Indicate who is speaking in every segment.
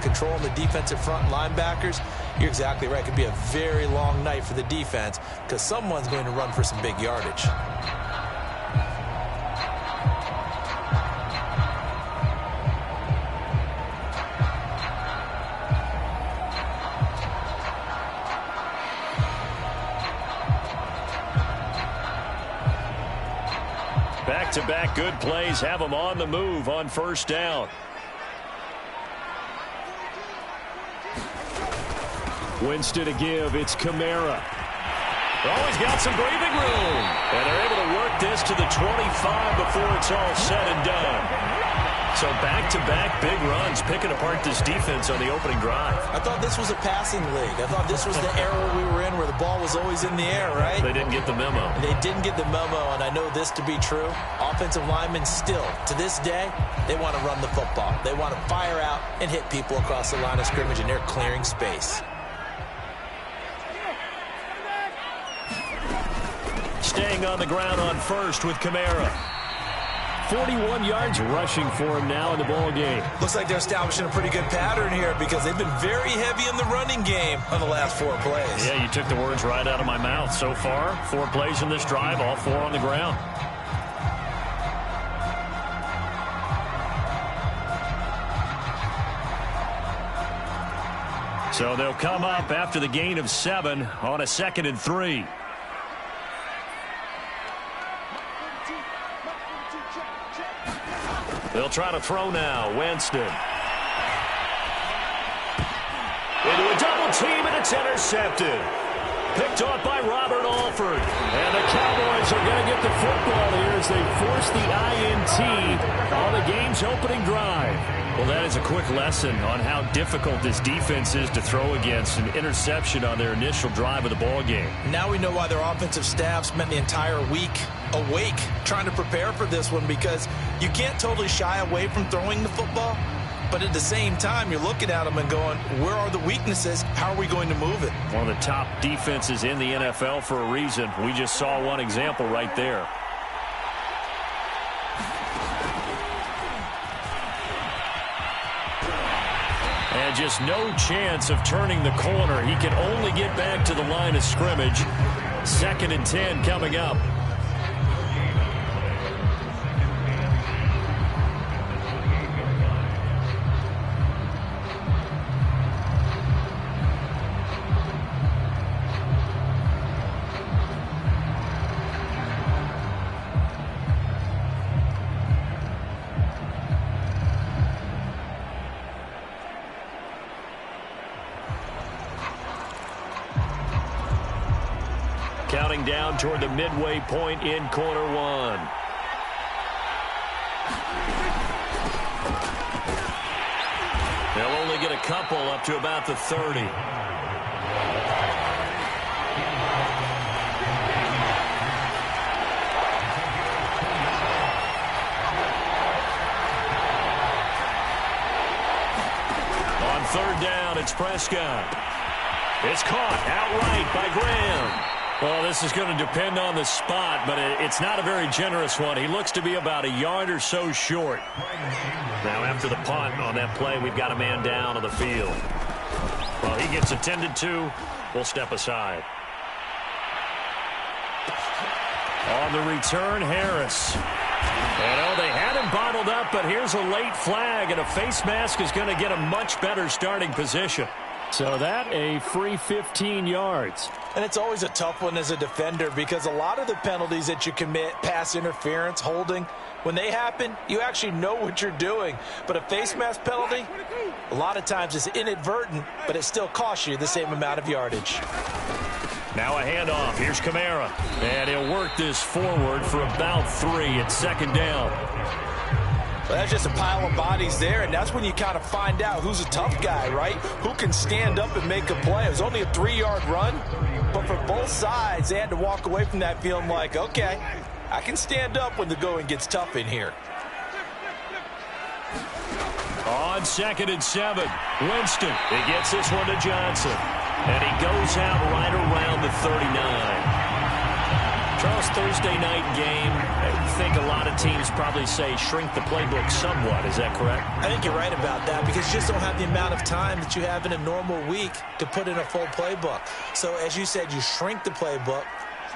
Speaker 1: controlling the defensive front linebackers, you're exactly right. It could be a very long night for the defense because someone's going to run for some big yardage.
Speaker 2: Back-to-back good plays have them on the move on first down. Winston to give. It's Kamara. He's got some breathing room. And they're able to work this to the 25 before it's all said and done. So back-to-back big runs, picking apart this defense on the opening drive.
Speaker 1: I thought this was a passing league. I thought this was the era we were in where the ball was always in the air, right?
Speaker 2: They didn't get the memo.
Speaker 1: They didn't get the memo, and I know this to be true. Offensive linemen still, to this day, they want to run the football. They want to fire out and hit people across the line of scrimmage, and they're clearing space.
Speaker 2: Staying on the ground on first with Kamara. 41 yards rushing for him now in the ball game.
Speaker 1: Looks like they're establishing a pretty good pattern here because they've been very heavy in the running game on the last 4 plays.
Speaker 2: Yeah, you took the words right out of my mouth. So far, 4 plays in this drive, all 4 on the ground. So they'll come up after the gain of 7 on a 2nd and 3. They'll try to throw now. Winston. Into a double team, and it's intercepted. Picked off by Robert Alford. And the Cowboys are going to get the football here as they force the INT on the game's opening drive. Well, that is a quick lesson on how difficult this defense is to throw against. An interception on their initial drive of the ball game.
Speaker 1: Now we know why their offensive staff spent the entire week awake trying to prepare for this one, because you can't totally shy away from throwing the football, but at the same time you're looking at them and going, where are the weaknesses? How are we going to move it?
Speaker 2: One of the top defenses in the NFL for a reason. We just saw one example right there. And just no chance of turning the corner. He can only get back to the line of scrimmage. 2nd and 10 coming up. Counting down toward the midway point in quarter 1. They'll only get a couple up to about the 30. On 3rd down, it's Prescott. It's caught outright by Graham. Well, this is going to depend on the spot, but it's not a very generous one. He looks to be about a yard or so short. Now, after the punt on that play, we've got a man down on the field. Well, he gets attended to. We'll step aside. On the return, Harris. And they had him bottled up, but here's a late flag, and a face mask is going to get a much better starting position. So that a free 15 yards.
Speaker 1: And it's always a tough one as a defender, because a lot of the penalties that you commit, pass interference, holding, when they happen, you actually know what you're doing. But a face mask penalty, a lot of times it's inadvertent, but it still costs you the same amount of yardage.
Speaker 2: Now a handoff. Here's Kamara. And he'll work this forward for about 3 at 2nd down.
Speaker 1: Well, that's just a pile of bodies there, and that's when you kind of find out who's a tough guy, right? Who can stand up and make a play. It was only a 3-yard run, but for both sides, they had to walk away from that feeling like, okay, I can stand up when the going gets tough in here.
Speaker 2: On 2nd and 7, Winston. He gets this one to Johnson, and he goes out right around the 39. Charles, Thursday night game, think a lot of teams probably say shrink the playbook somewhat. Is that correct?
Speaker 1: I think you're right about that because you just don't have the amount of time that you have in a normal week to put in a full playbook. So as you said, you shrink the playbook,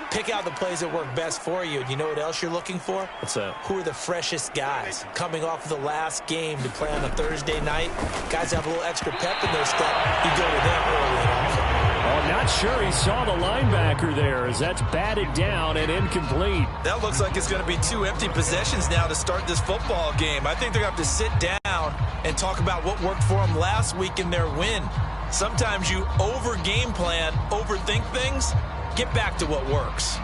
Speaker 1: pick out the plays that work best for you. And you know what else you're looking for?
Speaker 2: What's that?
Speaker 1: Who are the freshest guys coming off of the last game to play on a Thursday night? Guys have a little extra pep in their step. You go to them early and often.
Speaker 2: Oh, not sure he saw the linebacker there as that's batted down and incomplete.
Speaker 1: That looks like it's going to be 2 empty possessions now to start this football game. I think they're going to have to sit down and talk about what worked for them last week in their win. Sometimes you over-game plan, overthink things. Get back to what works.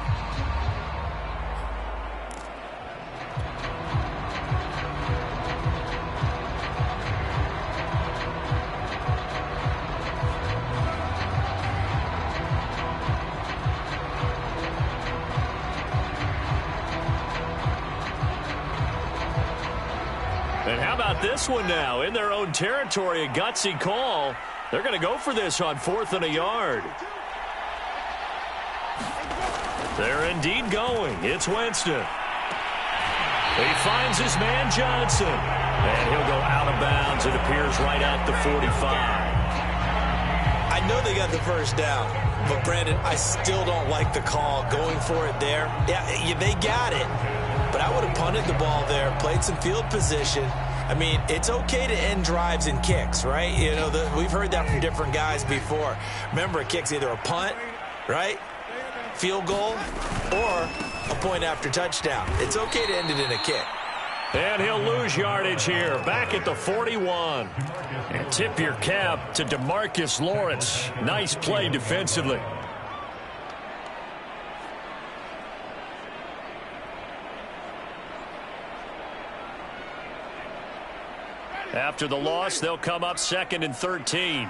Speaker 2: And how about this one now? In their own territory, a gutsy call. They're going to go for this on 4th and a yard. They're indeed going. It's Winston. He finds his man Johnson. And he'll go out of bounds. It appears right at the 45.
Speaker 1: I know they got the first down, but Brandon, I still don't like the call going for it there. Yeah, they got it, but I would have punted the ball there, played some field position. I mean, it's okay to end drives and kicks, right? You know, we've heard that from different guys before. Remember, a kick's either a punt, right, field goal, or a point after touchdown. It's okay to end it in a kick.
Speaker 2: And he'll lose yardage here, back at the 41. And tip your cap to DeMarcus Lawrence. Nice play defensively. After the loss, they'll come up 2nd and 13.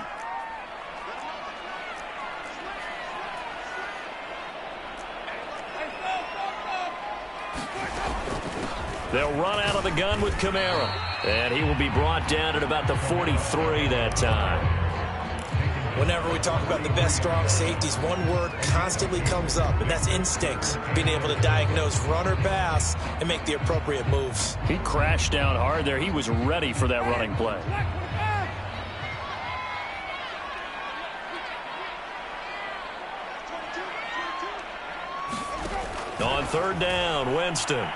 Speaker 2: They'll run out of the gun with Kamara. And he will be brought down at about the 43 that time.
Speaker 1: Whenever we talk about the best strong safeties, one word constantly comes up, and that's instincts. Being able to diagnose run or pass and make the appropriate moves.
Speaker 2: He crashed down hard there. He was ready for that running play. On 3rd down, Winston.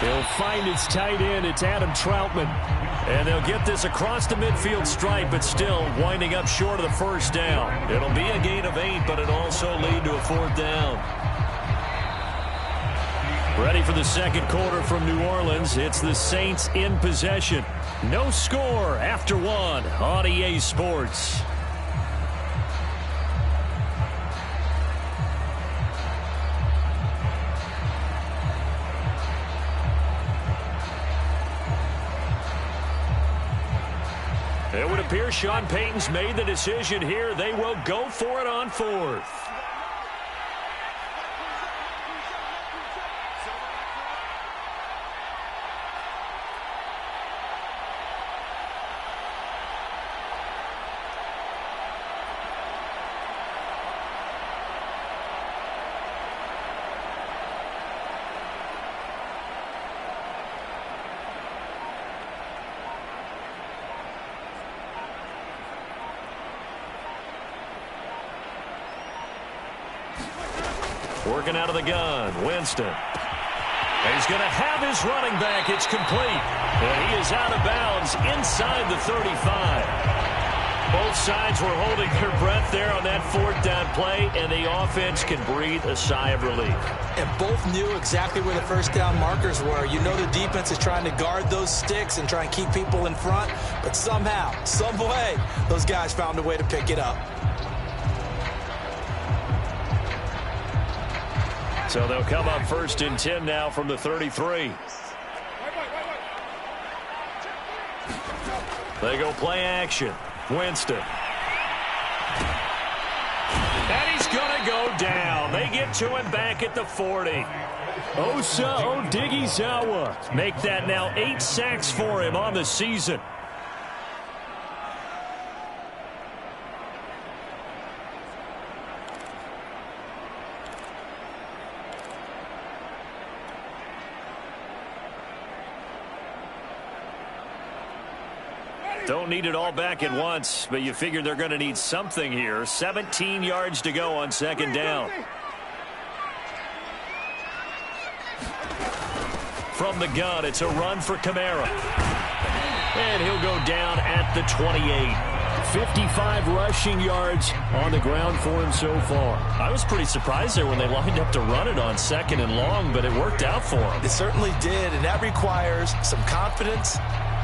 Speaker 2: He'll find his tight end. It's Adam Troutman. And they'll get this across the midfield stripe, but still winding up short of the first down. It'll be a gain of 8, but it'll also lead to a 4th down. Ready for the 2nd quarter from New Orleans. It's the Saints in possession. No score after 1 on EA Sports. It would appear Sean Payton's made the decision here. They will go for it on 4th. Working out of the gun, Winston. He's going to have his running back. It's complete. And he is out of bounds inside the 35. Both sides were holding their breath there on that 4th down play, and the offense can breathe a sigh of relief.
Speaker 1: And both knew exactly where the first down markers were. You know the defense is trying to guard those sticks and try and keep people in front, but somehow, some way, those guys found a way to pick it up.
Speaker 2: So they'll come up 1st and 10 now from the 33. They go play action. Winston. And he's going to go down. They get to him back at the 40. Osa Odighizuwa make that now 8 sacks for him on the season. Don't need it all back at once, but you figure they're going to need something here. 17 yards to go on second down. From the gun, it's a run for Kamara. And he'll go down at the 28. 55 rushing yards on the ground for him so far. I was pretty surprised there when they lined up to run it on second and long, but it worked out for him.
Speaker 1: It certainly did, and that requires some confidence,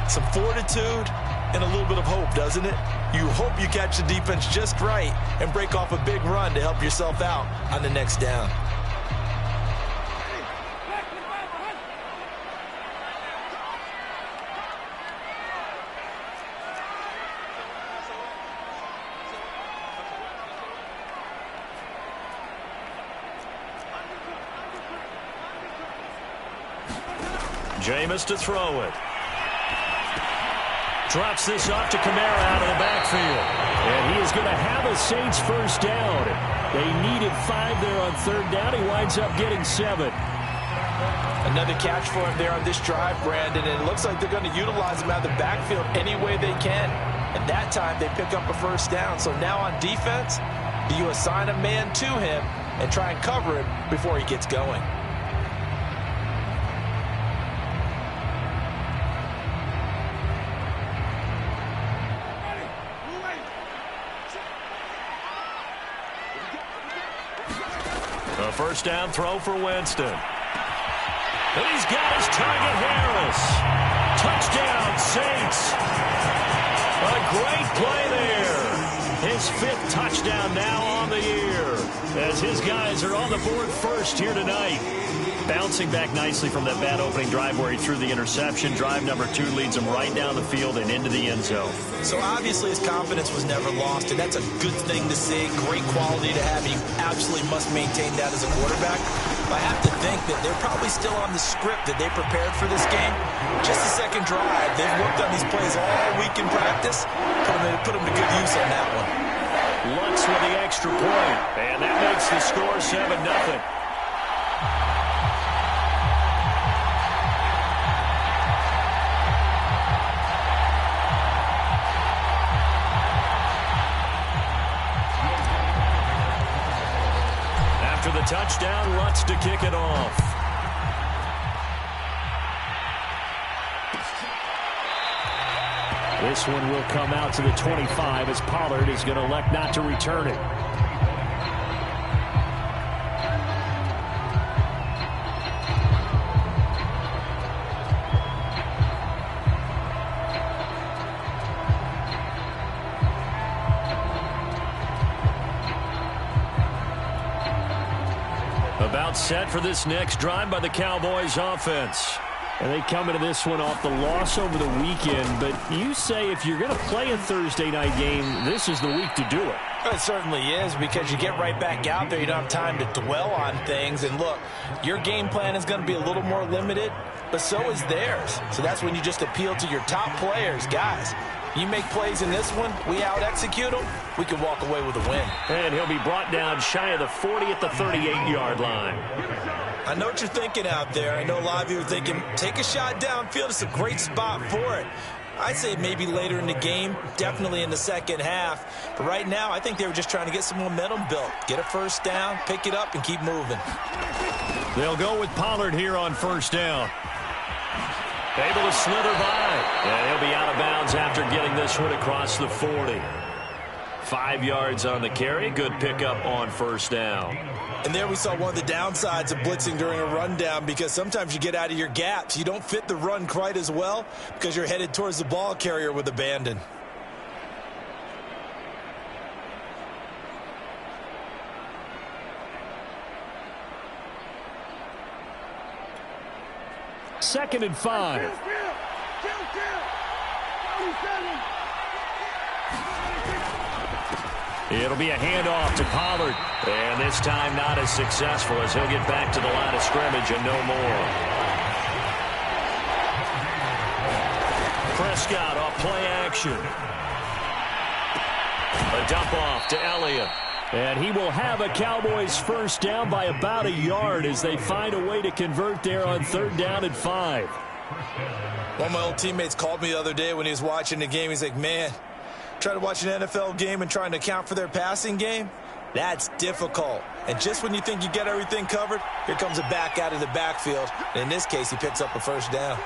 Speaker 1: some fortitude, and a little bit of hope, doesn't it? You hope you catch the defense just right and break off a big run to help yourself out on the next down.
Speaker 2: Jameis to throw it. Drops this off to Kamara out of the backfield. And he is going to have a Saints first down. They needed 5 there on third down. He winds up getting 7.
Speaker 1: Another catch for him there on this drive, Brandon, and it looks like they're going to utilize him out of the backfield any way they can. And that time they pick up a first down. So now on defense, do you assign a man to him and try and cover him before he gets going?
Speaker 2: A first down throw for Winston. And he's got his target, Harris. Touchdown, Saints. A great play there. His 5th touchdown now on the year, as his guys are on the board first here tonight. Bouncing back nicely from that bad opening drive where he threw the interception. Drive number 2 leads him right down the field and into the end zone.
Speaker 1: So obviously his confidence was never lost, and that's a good thing to see. Great quality to have. You absolutely must maintain that as a quarterback. But I have to think that they're probably still on the script that they prepared for this game. Just the second drive. They've worked on these plays all week in practice. Put them to good use on that one.
Speaker 2: Lutz with the extra point, and that makes the score 7-0. After the touchdown, Lutz to kick it off. This one will come out to the 25 as Pollard is going to elect not to return it. About set for this next drive by the Cowboys offense. And they come into this one off the loss over the weekend. But you say if you're going to play a Thursday night game, this is the week to do it.
Speaker 1: It certainly is, because you get right back out there. You don't have time to dwell on things. And look, your game plan is going to be a little more limited, but so is theirs. So that's when you just appeal to your top players. Guys, you make plays in this one, we out-execute them, we can walk away with a win.
Speaker 2: And he'll be brought down shy of the 40 at the 38-yard line.
Speaker 1: I know what you're thinking out there. I know a lot of you are thinking, take a shot downfield. It's a great spot for it. I'd say maybe later in the game, definitely in the second half. But right now, I think they were just trying to get some momentum built. Get a first down, pick it up, and keep moving.
Speaker 2: They'll go with Pollard here on first down. Able to slither by. And he'll be out of bounds after getting this one across the 40. 5 yards on the carry. Good pickup on first down.
Speaker 1: And there we saw one of the downsides of blitzing during a rundown, because sometimes you get out of your gaps. You don't fit the run quite as well because you're headed towards the ball carrier with abandon.
Speaker 2: Second and 5. It'll be a handoff to Pollard. And this time not as successful, as he'll get back to the line of scrimmage and no more. Prescott off play action. A dump off to Elliott. And he will have a Cowboys first down by about a yard as they find a way to convert there on third down and 5.
Speaker 1: One of my old teammates called me the other day when he was watching the game. He's like, man, trying to watch an NFL game and trying to account for their passing game? That's difficult. And just when you think you get everything covered, here comes a back out of the backfield. And in this case, he picks up a first down.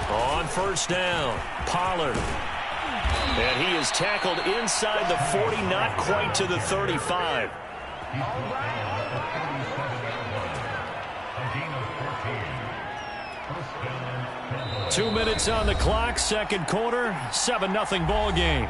Speaker 2: On first down, Pollard. And he is tackled inside the 40, not quite to the 35. 2 minutes on the clock, second quarter, 7-0 ball game.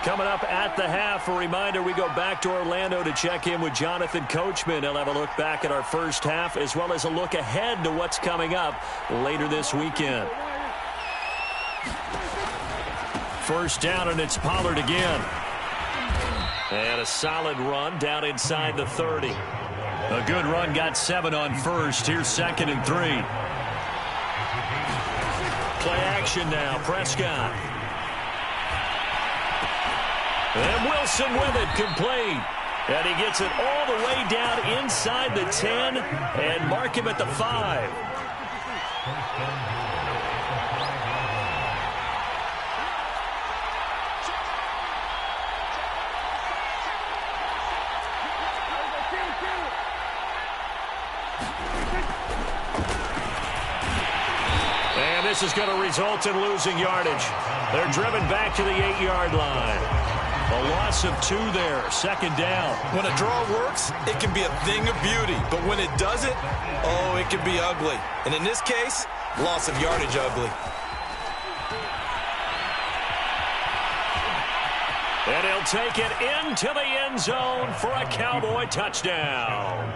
Speaker 2: Coming up at the half, a reminder, we go back to Orlando to check in with Jonathan Coachman. He'll have a look back at our first half as well as a look ahead to what's coming up later this weekend. First down, and it's Pollard again. And a solid run down inside the 30. A good run, got 7 on first. Here's 2nd and 3. Play action now, Prescott. And Wilson with it, complete. And he gets it all the way down inside the 10 and mark him at the 5. And this is going to result in losing yardage. They're driven back to the 8-yard line. A loss of 2 there, 2nd down.
Speaker 1: When a draw works, it can be a thing of beauty. But when it doesn't, oh, it can be ugly. And in this case, loss of yardage ugly.
Speaker 2: And he'll take it into the end zone for a Cowboy touchdown.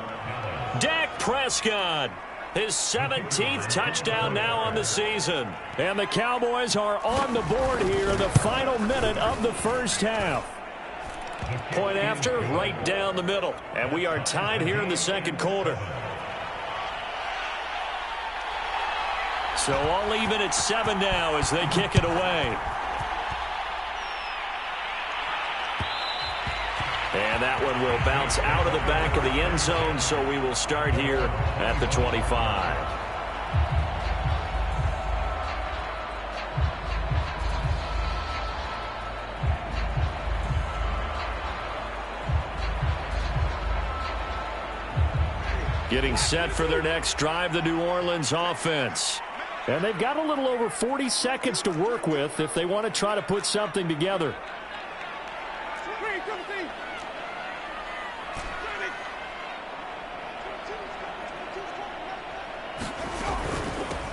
Speaker 2: Dak Prescott, his 17th touchdown now on the season. And the Cowboys are on the board here in the final minute of the first half. Point after, right down the middle. And we are tied here in the second quarter. So all even at 7 now as they kick it away. And that one will bounce out of the back of the end zone, so we will start here at the 25. Getting set for their next drive, the New Orleans offense. And they've got a little over 40 seconds to work with if they want to try to put something together.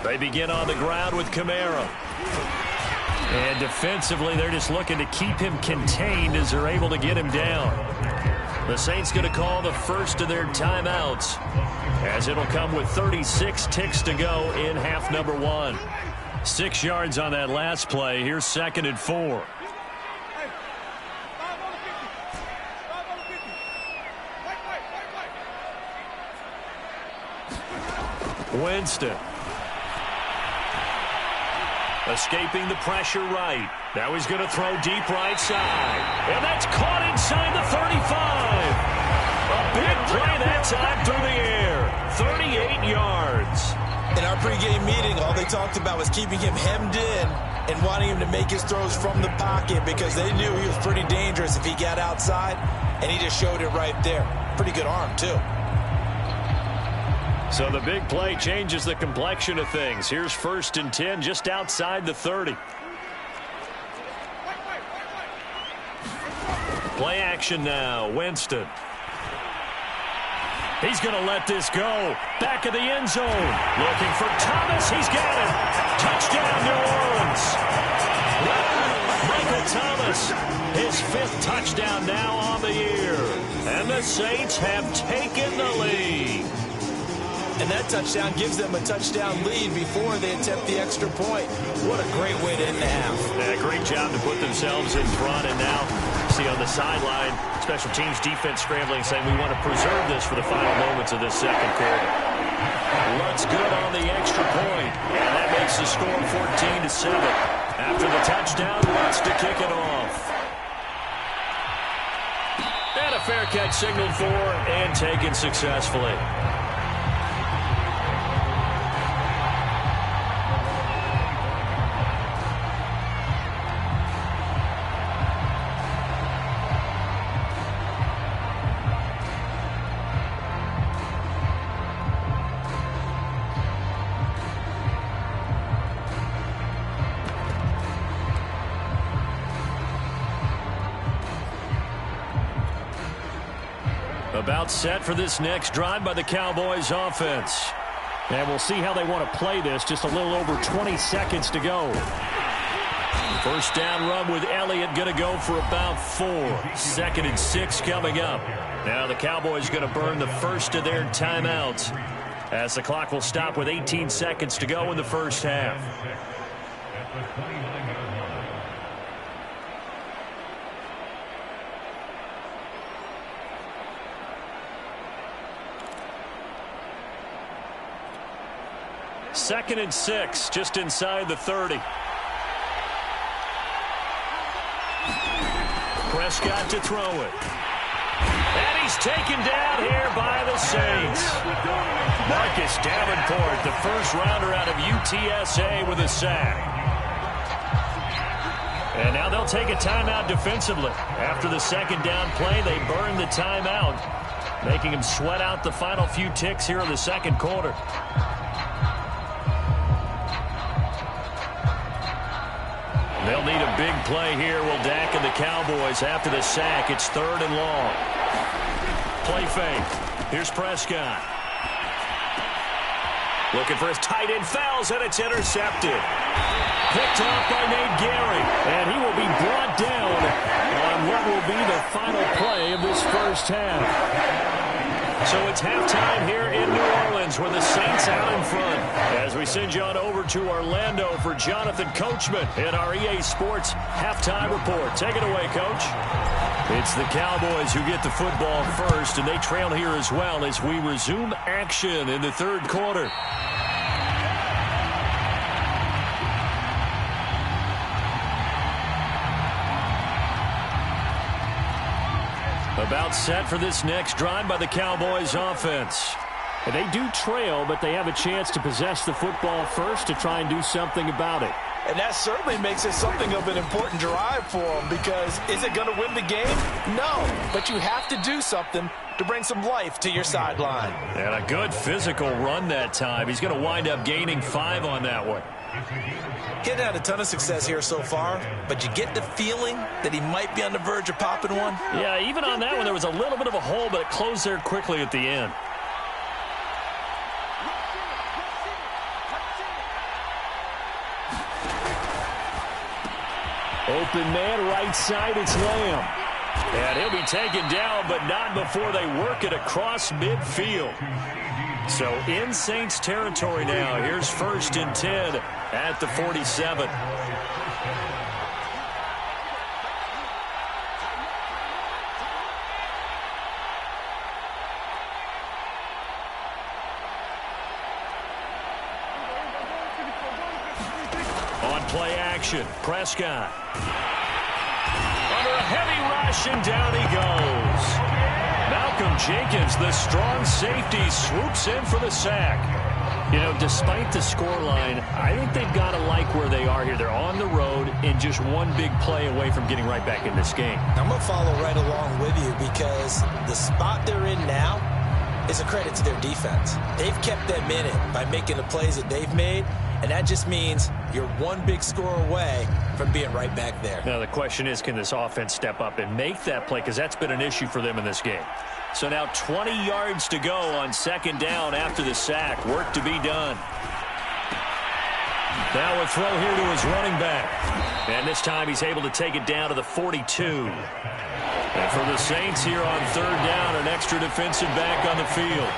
Speaker 2: They begin on the ground with Kamara. And defensively, they're just looking to keep him contained as they're able to get him down. The Saints going to call the first of their timeouts as it'll come with 36 ticks to go in half number 1. 6 yards on that last play. Here's 2nd and 4. Winston. Escaping the pressure right. Now he's going to throw deep right side. And that's caught inside the 35. A big play that time through the air. 38 yards.
Speaker 1: In our pregame meeting, all they talked about was keeping him hemmed in and wanting him to make his throws from the pocket because they knew he was pretty dangerous if he got outside, and he just showed it right there. Pretty good arm, too.
Speaker 2: So the big play changes the complexion of things. Here's 1st and 10 just outside the 30. Play action now, Winston. He's going to let this go. Back of the end zone. Looking for Thomas. He's got it. Touchdown, New Orleans. Michael Thomas, his 5th touchdown now on the year. And the Saints have taken the lead.
Speaker 1: And that touchdown gives them a touchdown lead before they attempt the extra point. What a great way to end the half.
Speaker 2: Yeah, great job to put themselves in front. And now, see on the sideline, special teams defense scrambling, saying we want to preserve this for the final moments of this second quarter. Looks good on the extra point, and that makes the score 14-7. After the touchdown, wants to kick it off. And a fair catch signaled for and taken successfully. About set for this next drive by the Cowboys offense.
Speaker 3: And we'll see how they want to play this. Just a little over 20 seconds to go.
Speaker 2: First down run with Elliott going to go for about 4. 2nd and 6 coming up. Now the Cowboys going to burn the first of their timeouts as the clock will stop with 18 seconds to go in the first half. Second and 6, just inside the 30. Prescott to throw it. And he's taken down here by the Saints. Marcus Davenport, the first rounder out of UTSA with a sack. And now they'll take a timeout defensively. After the second down play, they burn the timeout, making him sweat out the final few ticks here in the second quarter. They'll need a big play here, will Dak and the Cowboys. After the sack, it's 3rd and long. Play fake. Here's Prescott. Looking for his tight end, fouls, and it's intercepted. Picked off by Nate Gary, and he will be brought down on what will be the final play of this first half. So it's halftime here in New Orleans with the Saints out in front. As we send you on over to Orlando for Jonathan Coachman in our EA Sports halftime report. Take it away, Coach. It's the Cowboys who get the football first, and they trail here as well as we resume action in the third quarter. About set for this next drive by the Cowboys offense.
Speaker 3: And they do trail, but they have a chance to possess the football first to try and do something about it.
Speaker 1: And that certainly makes it something of an important drive for them, because is it going to win the game? No, but you have to do something to bring some life to your sideline.
Speaker 2: And a good physical run that time. He's going to wind up gaining 5 on that one.
Speaker 1: He hasn't had a ton of success here so far, but you get the feeling that he might be on the verge of popping one.
Speaker 2: Yeah, even on that one, there was a little bit of a hole, but it closed there quickly at the end.
Speaker 3: Open man, right side, it's Lamb.
Speaker 2: And he'll be taken down, but not before they work it across midfield. So in Saints territory now. Here's 1st and 10 at the 47. On play action, Prescott. Under a heavy rush, and down he goes. Malcolm Jenkins, the strong safety, swoops in for the sack. You know, despite the scoreline, I think they've got to like where they are here. They're on the road and just one big play away from getting right back in this game.
Speaker 1: I'm going to follow right along with you, because the spot they're in now is a credit to their defense. They've kept them in it by making the plays that they've made, and that just means you're one big score away from being right back there.
Speaker 2: Now the question is, can this offense step up and make that play, because that's been an issue for them in this game. So now 20 yards to go on 2nd down after the sack. Work to be done. Now a throw here to his running back. And this time he's able to take it down to the 42. And for the Saints here on 3rd down, an extra defensive back on the field.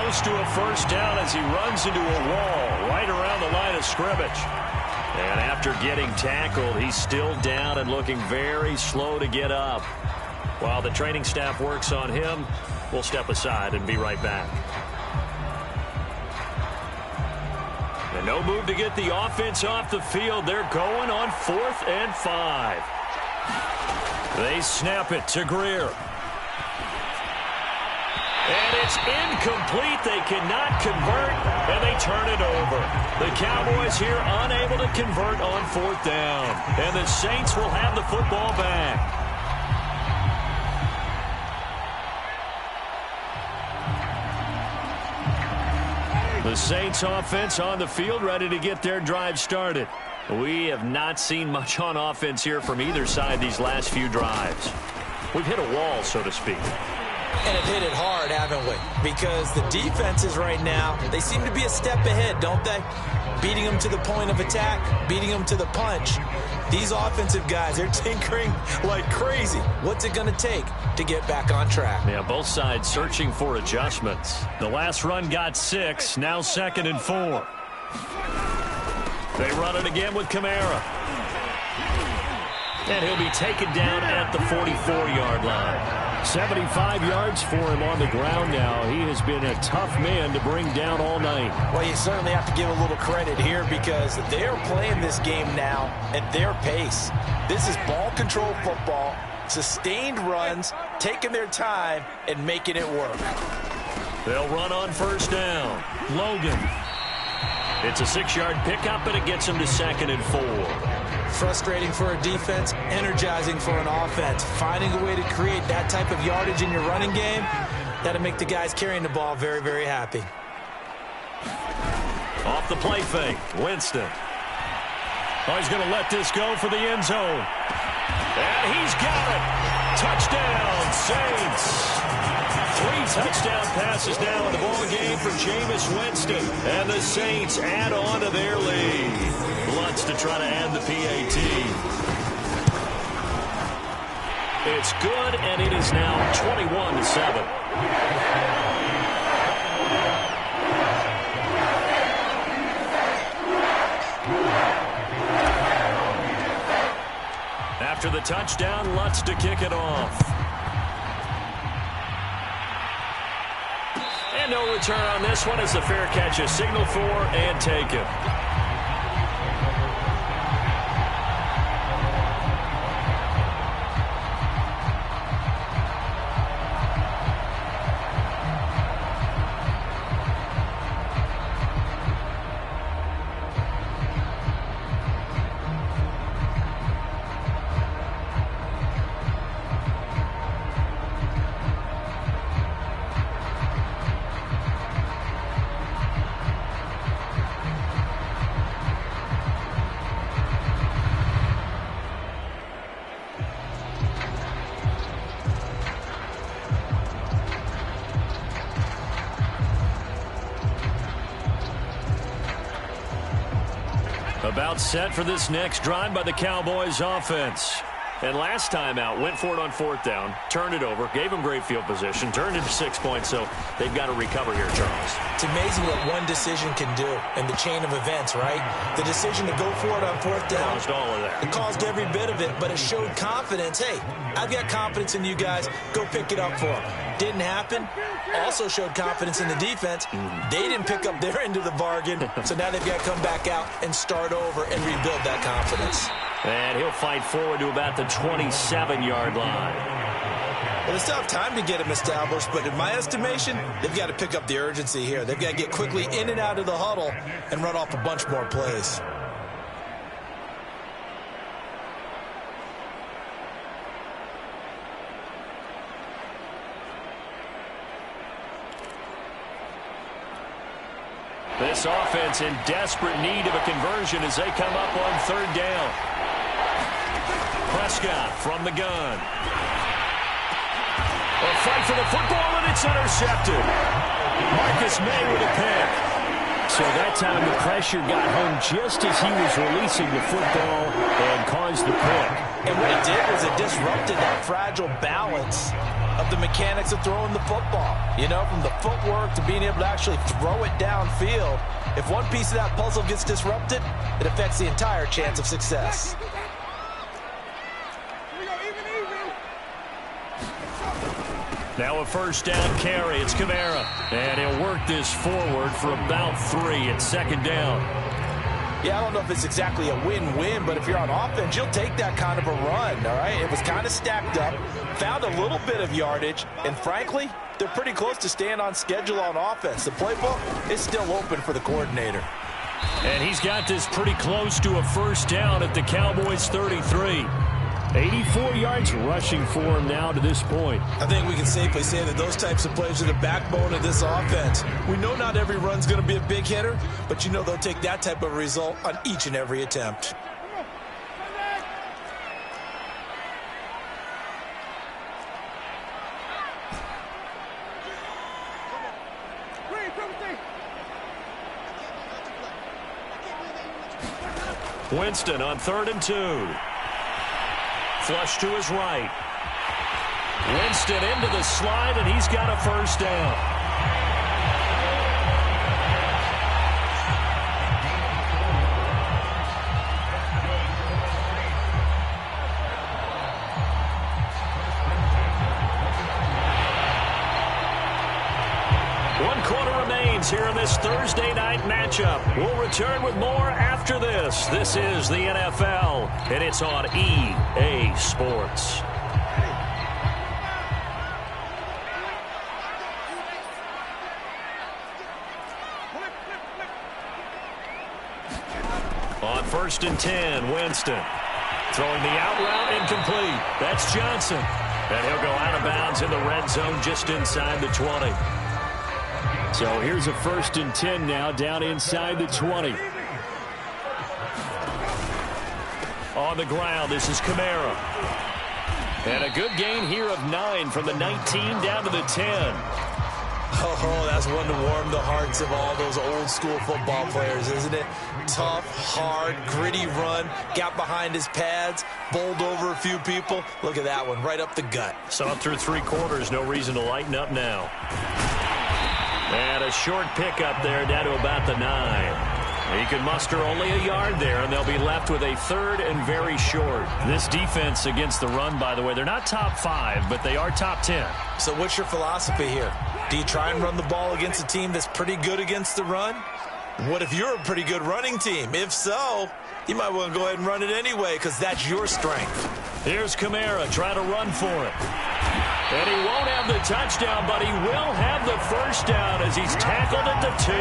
Speaker 2: close to a first down as he runs into a wall right around the line of scrimmage. And after getting tackled, he's still down and looking very slow to get up. While the training staff works on him, we'll step aside and be right back. And no move to get the offense off the field. They're going on 4th and 5. They snap it to Greer. And it's incomplete. They cannot convert, and they turn it over. The Cowboys here unable to convert on 4th down. And the Saints will have the football back. The Saints offense on the field, ready to get their drive started. We have not seen much on offense here from either side these last few drives. We've hit a wall, so to speak.
Speaker 1: And have hit it hard, haven't we? Because the defenses right now, they seem to be a step ahead, don't they? Beating them to the point of attack, beating them to the punch. These offensive guys, they're tinkering like crazy. What's it going to take to get back on track?
Speaker 2: Yeah, both sides searching for adjustments. The last run got 6, now 2nd and 4. They run it again with Kamara. And he'll be taken down at the 44-yard line.
Speaker 3: 75 yards for him on the ground now. He has been a tough man to bring down all night.
Speaker 1: Well, you certainly have to give a little credit here because they're playing this game now at their pace. This is ball control football, sustained runs, taking their time and making it work.
Speaker 2: They'll run on 1st down. Logan. It's a 6-yard pickup, and it gets him to 2nd and 4.
Speaker 1: Frustrating for a defense, energizing for an offense. Finding a way to create that type of yardage in your running game, that'll make the guys carrying the ball very, very happy.
Speaker 2: Off the play fake, Winston. Oh, he's going to let this go for the end zone. And he's got it. Touchdown, Saints. 3 touchdown passes now in the ball game for Jameis Winston. And the Saints add on to their lead. Lutz to try to add the PAT. It's good, and it is now 21-7. After the touchdown, Lutz to kick it off. And no return on this one as the fair catch is signaled for and taken. About set for this next drive by the Cowboys offense. And last time out, went for it on 4th down, turned it over, gave them great field position, turned it to 6 points, so they've got to recover here, Charles.
Speaker 1: It's amazing what one decision can do in the chain of events, right? The decision to go for it on 4th down.
Speaker 2: Caused all of that.
Speaker 1: It caused every bit of it, but it showed confidence. Hey, I've got confidence in you guys. Go pick it up for them. Didn't happen. Also showed confidence in the defense. They didn't pick up their end of the bargain, so now they've got to come back out and start over and rebuild that confidence.
Speaker 2: And he'll fight forward to about the 27-yard line.
Speaker 1: Well, they still have time to get him established, but in my estimation, they've got to pick up the urgency here. They've got to get quickly in and out of the huddle and run off a bunch more plays.
Speaker 2: This offense in desperate need of a conversion as they come up on 3rd down. Prescott from the gun. A fight for the football, and it's intercepted. Marcus May with a pick.
Speaker 3: So that time the pressure got home just as he was releasing the football and caused the pick.
Speaker 1: And what it did was it disrupted that fragile balance of the mechanics of throwing the football. You know, from the footwork to being able to actually throw it downfield. If one piece of that puzzle gets disrupted, it affects the entire chance of success.
Speaker 2: Now a first down carry. It's Kamara. And he'll work this forward for about 3 at second down.
Speaker 1: Yeah, I don't know if it's exactly a win-win, but if you're on offense, you'll take that kind of a run, all right? It was kind of stacked up, found a little bit of yardage, and frankly, they're pretty close to staying on schedule on offense. The playbook is still open for the coordinator.
Speaker 2: And he's got this pretty close to a first down at the Cowboys' 33. 84 yards rushing for him now to this point.
Speaker 1: I think we can safely say that those types of plays are the backbone of this offense. We know not every run's going to be a big hitter, but you know they'll take that type of result on each and every attempt.
Speaker 2: Winston on 3rd and 2. Flush to his right. Winston into the slide, and he's got a first down. One quarter remains here in this Thursday night matchup. We'll return with more after this. This is the NFL, and it's on EA Sports. On 1st and 10, Winston. Throwing the out route incomplete. That's Johnson. And he'll go out of bounds in the red zone just inside the 20.
Speaker 3: So here's a 1st and 10 now down inside the 20.
Speaker 2: On the ground, this is Kamara. And a good gain here of 9 from the 19 down to the 10.
Speaker 1: Oh, that's one to warm the hearts of all those old school football players, isn't it? Tough, hard, gritty run, got behind his pads, bowled over a few people. Look at that one, right up the gut.
Speaker 2: Saw it through 3 quarters, no reason to lighten up now. And a short pickup there down to about the 9. He can muster only a yard there, and they'll be left with a 3rd and very short. This defense against the run, by the way, they're not top 5, but they are top 10.
Speaker 1: So what's your philosophy here? Do you try and run the ball against a team that's pretty good against the run? What if you're a pretty good running team? If so, you might want to go ahead and run it anyway because that's your strength.
Speaker 2: Here's Kamara trying to run for it. And he won't have the touchdown, but he will have the first down as he's tackled at the 2.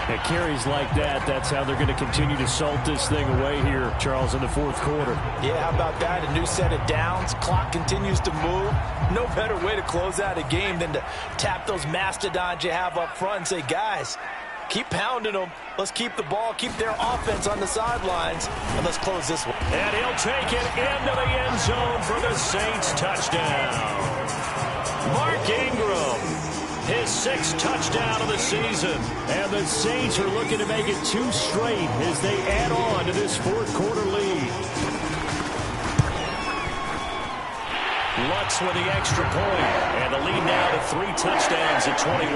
Speaker 3: At carries like that, that's how they're going to continue to salt this thing away here, Charles, in the 4th quarter.
Speaker 1: Yeah, how about that? A new set of downs. Clock continues to move. No better way to close out a game than to tap those mastodons you have up front and say, guys, keep pounding them. Let's keep the ball, keep their offense on the sidelines, and let's close this one.
Speaker 2: And he'll take it into the end zone for the Saints touchdown. Mark Ingram, his 6th touchdown of the season.
Speaker 3: And the Saints are looking to make it 2 straight as they add on to this 4th quarter lead.
Speaker 2: Lutz with the extra point, and the lead now to 3 touchdowns at 21.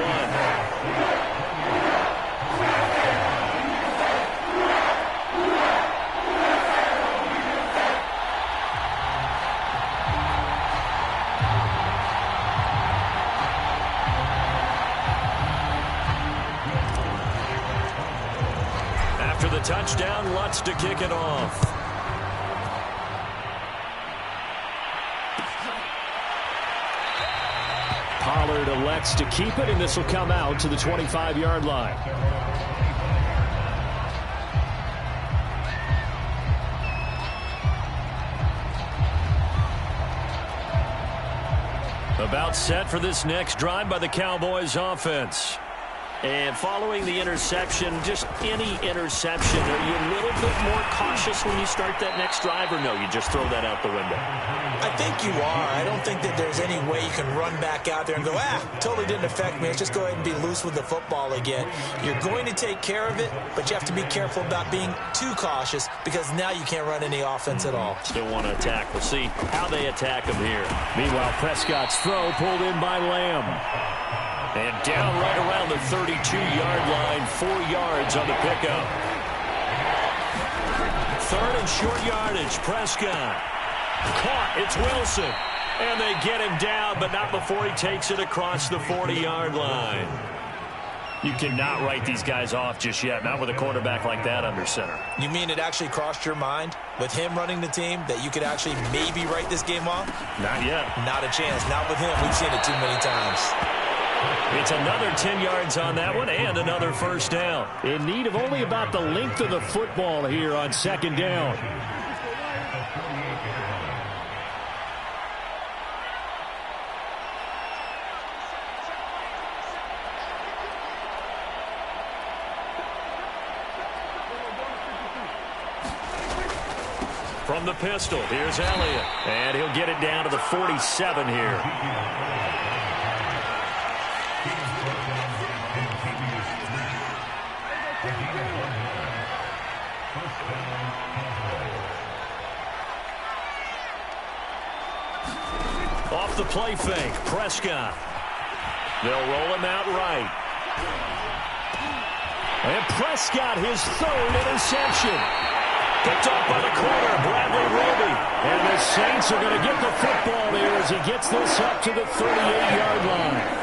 Speaker 2: After the touchdown, Lutz to kick it off.
Speaker 3: Pollard elects to keep it, and this will come out to the 25-yard line. About set for this next drive by the Cowboys offense.
Speaker 2: And following the interception, just any interception, are you a little bit more cautious when you start that next drive, or no, you just throw that out the window?
Speaker 1: I think you are. I don't think that there's any way you can run back out there and go, totally didn't affect me. Let's just go ahead and be loose with the football again. You're going to take care of it, but you have to be careful about being too cautious because now you can't run any offense at all.
Speaker 2: Still want to attack. We'll see how they attack him here.
Speaker 3: Meanwhile, Prescott's throw pulled in by Lamb.
Speaker 2: And down right around the 32-yard line, 4 yards on the pickup. Third and short yardage, Prescott. Caught, it's Wilson. And they get him down, but not before he takes it across the 40-yard line. You cannot write these guys off just yet, not with a quarterback like that under center.
Speaker 1: You mean it actually crossed your mind with him running the team that you could actually maybe write this game off?
Speaker 2: Not yet.
Speaker 1: Not a chance. Not with him. We've seen it too many times.
Speaker 2: It's another 10 yards on that one and another first down.
Speaker 3: In need of only about the length of the football here on second down.
Speaker 2: From the pistol, here's Elliott. And he'll get it down to the 47 here. Off the play fake, Prescott. They'll roll him out right.
Speaker 3: And Prescott, his third interception.
Speaker 2: Picked off by the corner, Bradley Roby.
Speaker 3: And the Saints are going to get the football there as he gets this up to the 38-yard line.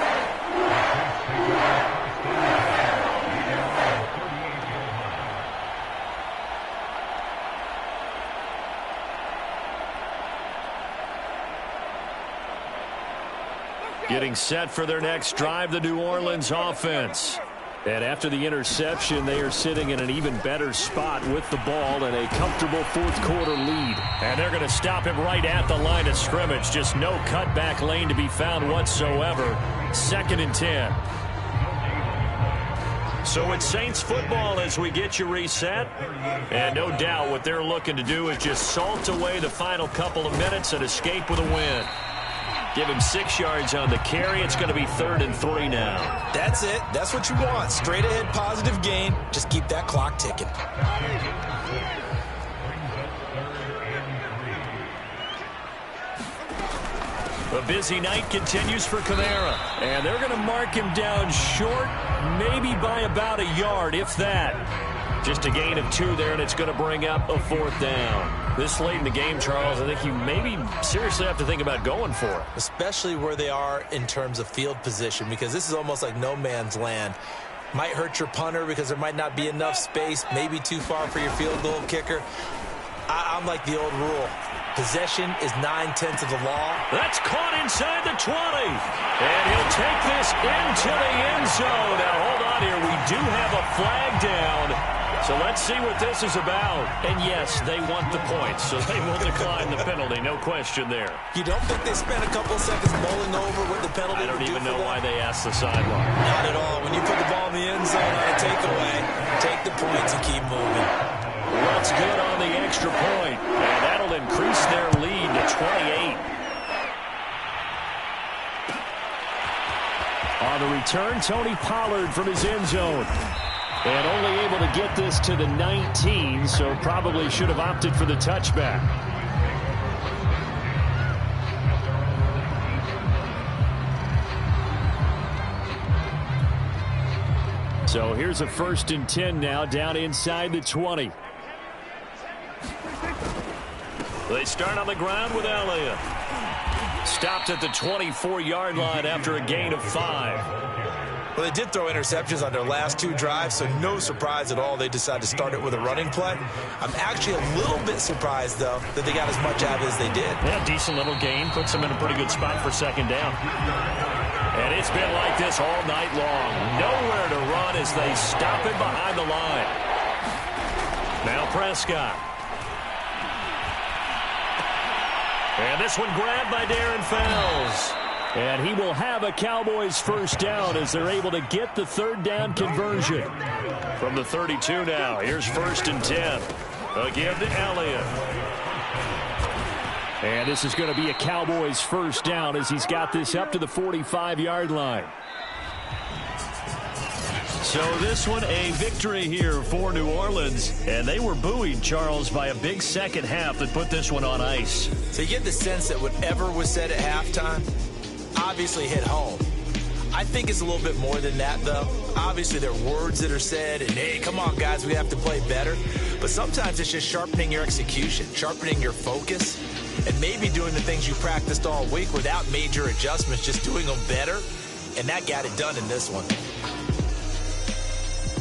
Speaker 2: Getting set for their next drive, the New Orleans offense.
Speaker 3: And after the interception, they are sitting in an even better spot with the ball and a comfortable fourth-quarter lead.
Speaker 2: And they're going to stop him right at the line of scrimmage. Just no cutback lane to be found whatsoever. 2nd and 10. So it's Saints football as we get you reset. And no doubt what they're looking to do is just salt away the final couple of minutes and escape with a win. Give him 6 yards on the carry. It's going to be 3rd and 3 now.
Speaker 1: That's it. That's what you want. Straight ahead positive gain. Just keep that clock ticking.
Speaker 2: A busy night continues for Kamara. And they're going to mark him down short, maybe by about a yard, if that. Just a gain of 2 there, and it's going to bring up a 4th down. This late in the game, Charles, I think you maybe seriously have to think about going for it.
Speaker 1: Especially where they are in terms of field position, because this is almost like no man's land. Might hurt your punter because there might not be enough space, maybe too far for your field goal kicker. I'm like the old rule. Possession is 9/10 of the law.
Speaker 2: That's caught inside the 20. And he'll take this into the end zone. Now, hold on here. We do have a flag down. So let's see what this is about. And yes, they want the points, so they will decline the penalty. No question there.
Speaker 1: You don't think they spent a couple seconds mulling over what the penalty
Speaker 2: I don't
Speaker 1: would do
Speaker 2: even
Speaker 1: for
Speaker 2: know
Speaker 1: them?
Speaker 2: why they asked the sideline.
Speaker 1: Not at all. When you put the ball in the end zone on a takeaway, take the points and keep moving.
Speaker 2: That's good on the extra point. And that'll increase their lead to 28.
Speaker 3: On the return, Tony Pollard from his end zone. And only able to get this to the 19, so probably should have opted for the touchback. So here's a 1st and 10 now, down inside the 20.
Speaker 2: They start on the ground with Elliott. Stopped at the 24-yard line after a gain of 5.
Speaker 1: Well, they did throw interceptions on their last 2 drives, so no surprise at all they decided to start it with a running play. I'm actually a little bit surprised, though, that they got as much out of it as they did.
Speaker 2: Yeah, decent little gain. Puts them in a pretty good spot for 2nd down. And it's been like this all night long. Nowhere to run as they stop it behind the line. Now Prescott. And this one grabbed by Darren Fells.
Speaker 3: And he will have a Cowboys first down as they're able to get the third down conversion.
Speaker 2: From the 32 now, here's 1st and 10. Again to Elliott.
Speaker 3: And this is going to be a Cowboys first down as he's got this up to the 45-yard line.
Speaker 2: So this one, a victory here for New Orleans. And they were buoyed, Charles, by a big second half that put this one on ice.
Speaker 1: So you get the sense that whatever was said at halftime obviously hit home. I think it's a little bit more than that, though. Obviously, there are words that are said, and, hey, come on, guys, we have to play better. But sometimes it's just sharpening your execution, sharpening your focus, and maybe doing the things you practiced all week without major adjustments, just doing them better. And that got it done in this one.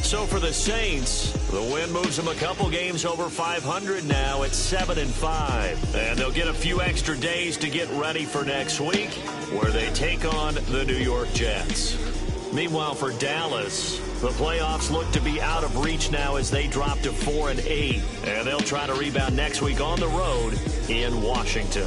Speaker 2: So for the Saints, the win moves them a couple games over 500 now at 7-5. And they'll get a few extra days to get ready for next week, where they take on the New York Jets. Meanwhile, for Dallas, the playoffs look to be out of reach now as they drop to 4-8. And they'll try to rebound next week on the road in Washington.